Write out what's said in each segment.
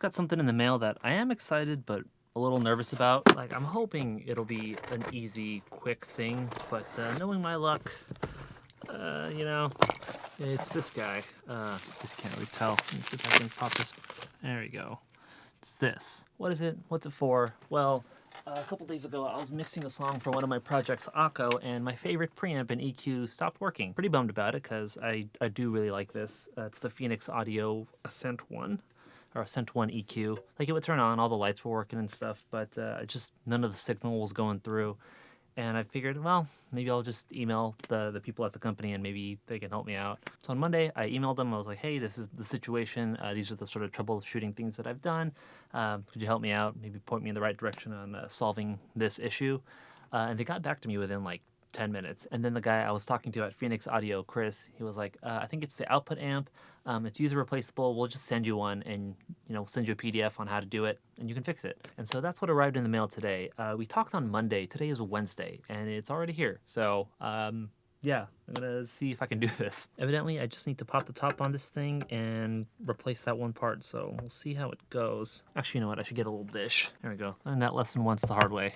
just got something in the mail that I am excited but a little nervous about. Like, I'm hoping it'll be an easy, quick thing, but knowing my luck, you know, it's this guy. This can't really tell. Let me see if I can pop this. There we go. It's this. What is it? What's it for? Well, a couple days ago, I was mixing a song for one of my projects, AHKO, and my favorite preamp and EQ stopped working. Pretty bummed about it, because I do really like this. It's the Phoenix Audio Ascent 1, or Ascent 1 EQ. Like, it would turn on, all the lights were working and stuff, but just none of the signal was going through. And I figured, well, maybe I'll just email the people at the company and maybe they can help me out. So on Monday, I emailed them. I was like, hey, this is the situation. These are the sort of troubleshooting things that I've done. Could you help me out? Maybe point me in the right direction on solving this issue. And they got back to me within like 10 minutes. And then the guy I was talking to at Phoenix Audio, Chris, he was like, I think it's the output amp. It's user replaceable. We'll just send you one and, send you a PDF on how to do it and you can fix it. And so that's what arrived in the mail today. We talked on Monday. Today is Wednesday and it's already here. So, yeah, I'm gonna see if I can do this. Evidently, I just need to pop the top on this thing and replace that one part. So we'll see how it goes. Actually, you know what? I should get a little dish. There we go. Learned that lesson once the hard way.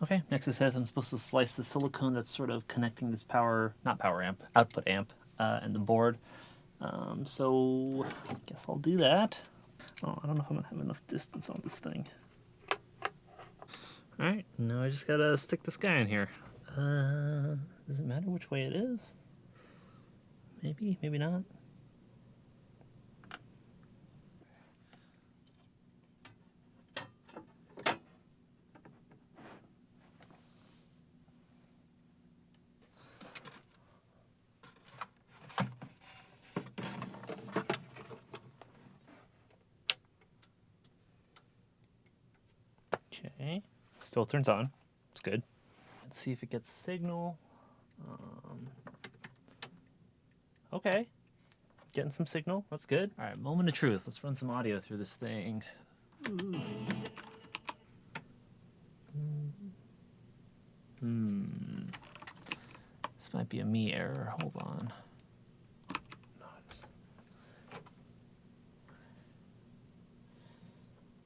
Okay, next it says I'm supposed to slice the silicone that's sort of connecting this output amp, and the board. So I guess I'll do that. Oh, I don't know if I'm gonna have enough distance on this thing. All right, now I just gotta stick this guy in here. Does it matter which way it is? Maybe, maybe not. Okay, still turns on. It's good. Let's see if it gets signal. Okay, getting some signal. That's good. All right, moment of truth. Let's run some audio through this thing. Ooh. This might be a me error. Hold on. Nice.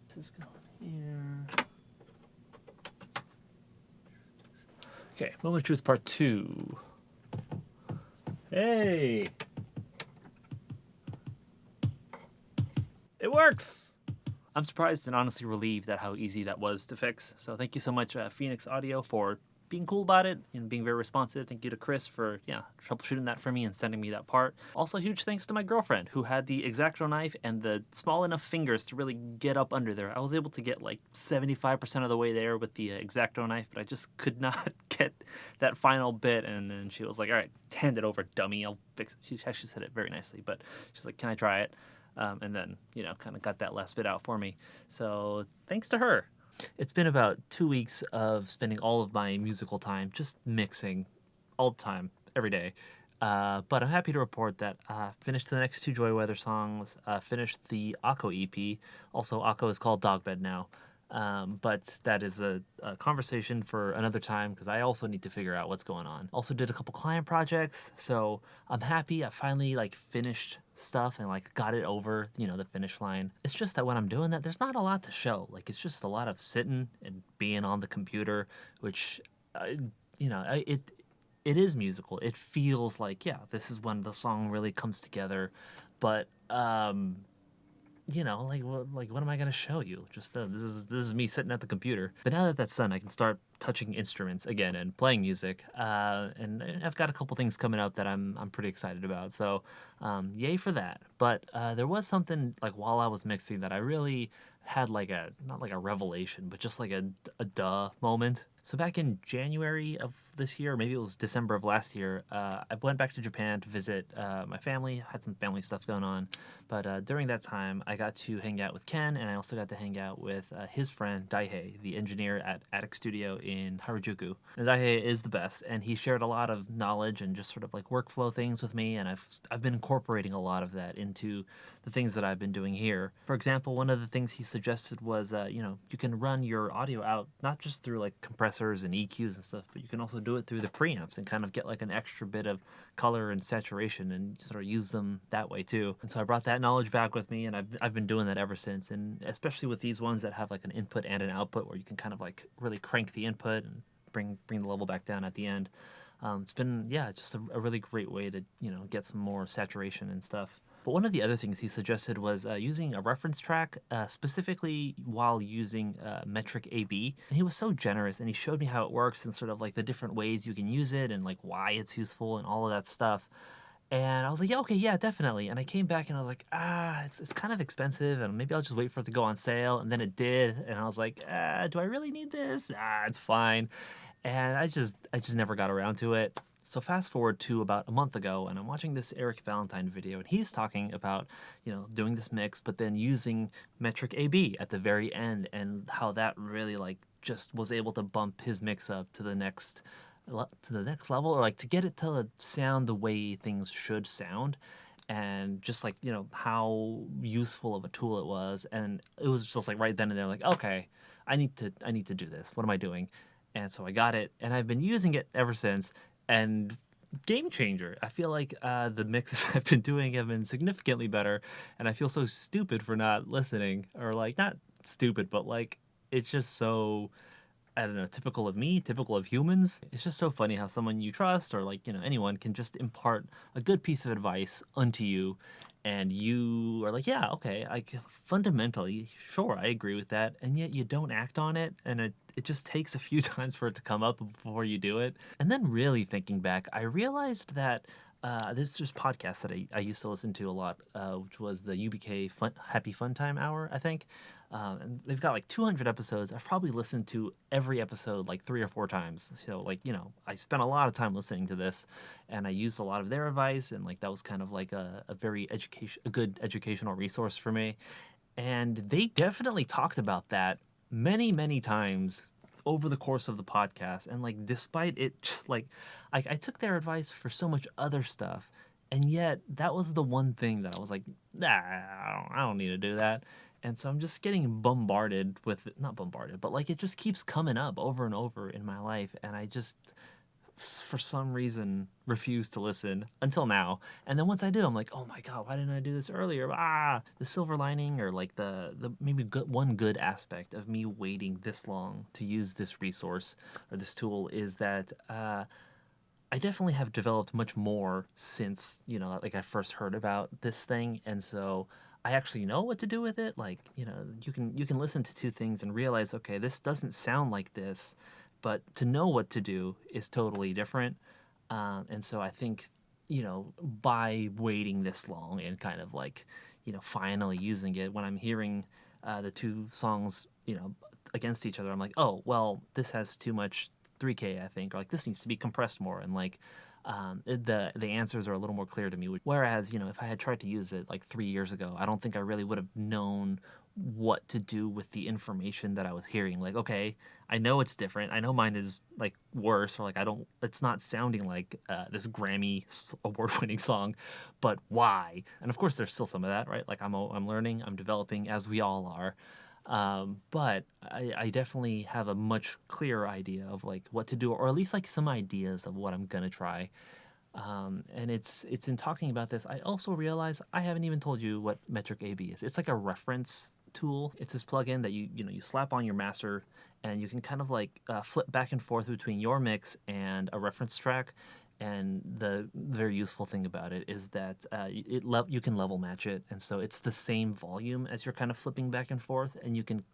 This is going here. Okay, moment of truth part 2. Hey! It works! I'm surprised and honestly relieved at how easy that was to fix. So thank you so much, Phoenix Audio, for being cool about it and being very responsive. Thank you to Chris for, troubleshooting that for me and sending me that part. Also, huge thanks to my girlfriend, who had the X-Acto knife and the small enough fingers to really get up under there. I was able to get like 75% of the way there with the X-Acto knife, but I just could not get that final bit. And then she was like, all right, hand it over, dummy. I'll fix it. She actually said it very nicely, but she's like, can I try it? And then, kind of got that last bit out for me. So thanks to her. It's been about 2 weeks of spending all of my musical time just mixing all the time, every day. But I'm happy to report that I finished the next 2 Joy Weather songs, finished the AHKO EP. Also, AHKO is called Dogbed now. But that is a conversation for another time because I also need to figure out what's going on. Also did a couple client projects, so I'm happy I finally finished stuff and got it over, the finish line. It's just that when I'm doing that, there's not a lot to show. It's just a lot of sitting and being on the computer, which, it is musical. It feels like, this is when the song really comes together, but, what am I gonna show you? Just this is me sitting at the computer. But now that that's done, I can start touching instruments again and playing music. And I've got a couple things coming up that I'm pretty excited about. So, yay for that. But there was something while I was mixing that I really had not like a revelation, but just a duh moment. So back in January of this year, maybe it was December of last year, I went back to Japan to visit my family. Had some family stuff going on. But during that time, I got to hang out with Ken, and I also got to hang out with his friend, Daihei, the engineer at Attic Studio in Harajuku. And Daihei is the best, and he shared a lot of knowledge and just sort of workflow things with me, and I've been incorporating a lot of that into the things that I've been doing here. For example, one of the things he suggested was, you can run your audio out not just through compressors and EQs and stuff, but you can also do do it through the preamps and kind of get like an extra bit of color and saturation and sort of use them that way too. And so I brought that knowledge back with me, and I've been doing that ever since. And especially with these ones that have like an input and an output where you can kind of like really crank the input and bring the level back down at the end. It's been, yeah, just a really great way to, get some more saturation and stuff. But one of the other things he suggested was using a reference track, specifically while using metric AB. And he was so generous, and he showed me how it works and sort of like the different ways you can use it and like why it's useful and all of that stuff. And I was like, yeah, okay, yeah, definitely. And I came back and I was like, it's kind of expensive, and maybe I'll just wait for it to go on sale. And then it did, and I was like, do I really need this? It's fine. And I just never got around to it. So fast forward to about a month ago, and I'm watching this Eric Valentine video, and he's talking about, doing this mix, but then using metric AB at the very end, and how that really like just was able to bump his mix up to the next level, or like to get it to sound the way things should sound. And just like, how useful of a tool it was. And it was just like right then and there, like, okay, I need to do this. What am I doing? And so I got it, and I've been using it ever since. And game changer. I feel like the mixes I've been doing have been significantly better, and I feel so stupid for not listening, or like not stupid, but like it's just so, I don't know, typical of me, typical of humans. It's just so funny how someone you trust, or like, anyone can just impart a good piece of advice unto you, and you are like, yeah, okay, like fundamentally, sure, I agree with that, and yet you don't act on it, and it just takes a few times for it to come up before you do it. And then really thinking back, I realized that this is podcast that I used to listen to a lot, which was the UBK Happy Fun Time Hour, I think. And they've got like 200 episodes. I've probably listened to every episode like 3 or 4 times. So like, I spent a lot of time listening to this, and I used a lot of their advice, and like that was kind of like a good educational resource for me. And they definitely talked about that many, many times over the course of the podcast. And like, despite it, just like, I took their advice for so much other stuff, and yet that was the one thing that I was like, nah, I don't need to do that. And so I'm just getting bombarded with, not bombarded, but like it just keeps coming up over and over in my life. And I just, for some reason, refuse to listen until now. And then once I do, I'm like, oh my God, why didn't I do this earlier? The silver lining, or like the maybe one good aspect of me waiting this long to use this resource or this tool is that I definitely have developed much more since, like I first heard about this thing. And so I actually know what to do with it. Like, you can listen to 2 things and realize, okay, this doesn't sound like this, but to know what to do is totally different. And so I think, by waiting this long and kind of like, finally using it, when I'm hearing the 2 songs, against each other, I'm like, oh, well, this has too much 3K, I think, or like this needs to be compressed more. And like, the answers are a little more clear to me. Whereas, if I had tried to use it like 3 years ago, I don't think I really would have known what to do with the information that I was hearing. Like, okay, I know it's different. I know mine is like worse, or like it's not sounding like this Grammy award-winning song, but why? And of course, there's still some of that, right? Like I'm learning, I'm developing, as we all are. But I definitely have a much clearer idea of like what to do, or at least like some ideas of what I'm gonna try. And it's in talking about this, I also realize I haven't even told you what metric AB is. It's like a reference tool. It's this plugin that you slap on your master, and you can kind of like flip back and forth between your mix and a reference track. And the very useful thing about it is that you can level match it, and so it's the same volume as you're kind of flipping back and forth, and you can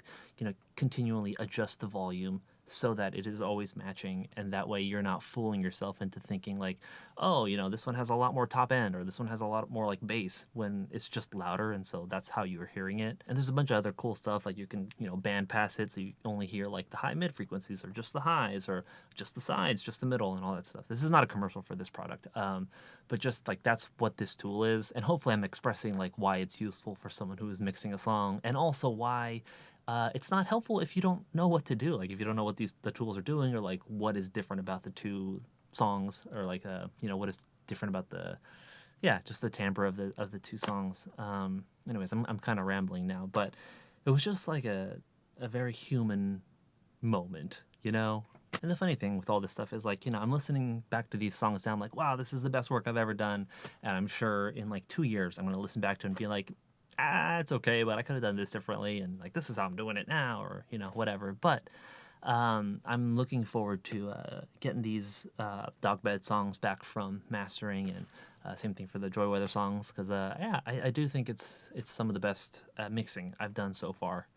continually adjust the volume so that it is always matching, and that way you're not fooling yourself into thinking like, oh, this one has a lot more top end, or this one has a lot more like bass, when it's just louder, and so that's how you're hearing it. And there's a bunch of other cool stuff, like you can band pass it so you only hear like the high mid frequencies, or just the highs, or just the sides, just the middle, and all that stuff. This is not a commercial for this product, but just like that's what this tool is, and hopefully I'm expressing like why it's useful for someone who is mixing a song, and also why it's not helpful if you don't know what to do. Like if you don't know what the tools are doing, or like what is different about the 2 songs, or like what is different about just the timbre of the 2 songs. Anyways, I'm kind of rambling now, but it was just like a very human moment, And the funny thing with all this stuff is like, I'm listening back to these songs and I'm like, wow, this is the best work I've ever done. And I'm sure in like 2 years, I'm going to listen back to it and be like, it's okay, but I could have done this differently. And like, this is how I'm doing it now, or, whatever. But I'm looking forward to getting these dogbed songs back from mastering, and same thing for the Joy Weather songs, because yeah, I do think it's some of the best mixing I've done so far.